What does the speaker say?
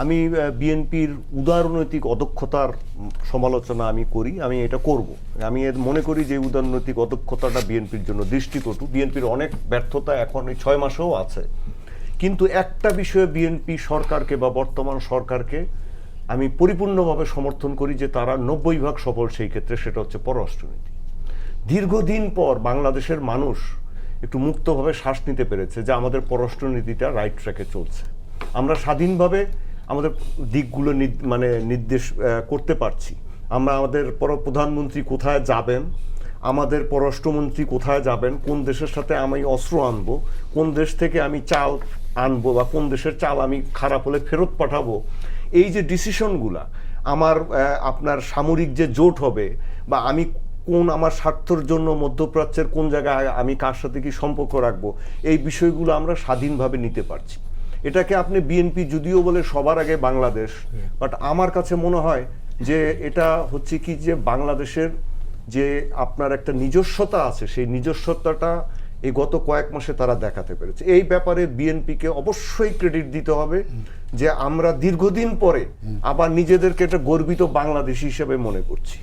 আমি বিএনপির উদারনৈতিক অদক্ষতার সমালোচনা আমি করি, আমি এটা করব। আমি মনে করি যে উদারনৈতিক অদক্ষতাটা বিএনপির জন্য দৃষ্টিকটু। বিএনপির অনেক ব্যর্থতা এখন এই 6 মাসেও আছে, কিন্তু একটা বিষয়ে বিএনপি সরকারকে বা বর্তমান সরকারকে আমি পরিপূর্ণভাবে সমর্থন করি যে তারা 90% সফল সেই ক্ষেত্রে, সেটা হচ্ছে পররাষ্ট্রনীতি। দীর্ঘদিন পর বাংলাদেশের মানুষ একটু মুক্তভাবে শ্বাস নিতে পেরেছে যে আমাদের পররাষ্ট্রনীতিটা রাইট ট্র্যাকে চলছে। আমরা স্বাধীনভাবে আমাদের দিকগুলো নির্দেশ করতে পারছি। আমরা আমাদের প্রধানমন্ত্রী কোথায় যাবেন, আমাদের পররাষ্ট্রমন্ত্রী কোথায় যাবেন, কোন দেশের সাথে আমি অস্ত্র আনবো, কোন দেশ থেকে আমি চাল আনবো, বা কোন দেশের চাল আমি খারাপ হলে ফেরত পাঠাবো, এই যে ডিসিশনগুলা, আপনার সামরিক যে জোট হবে, বা আমি কোন আমার স্বার্থের জন্য মধ্যপ্রাচ্যের কোন জায়গায় আমি কার সাথে কি সম্পর্ক রাখবো, এই বিষয়গুলো আমরা স্বাধীনভাবে নিতে পারছি। এটাকে আপনি বিএনপি যদিও বলে সবার আগে বাংলাদেশ, বাট আমার কাছে মনে হয় যে এটা হচ্ছে কি যে বাংলাদেশের যে আপনার একটা নিজস্বতা আছে, সেই নিজস্বতাটা এই গত কয়েক মাসে তারা দেখাতে পেরেছে। এই ব্যাপারে বিএনপিকে অবশ্যই ক্রেডিট দিতে হবে যে আমরা দীর্ঘদিন পরে আবার নিজেদেরকে একটা গর্বিত বাংলাদেশী হিসেবে মনে করছি।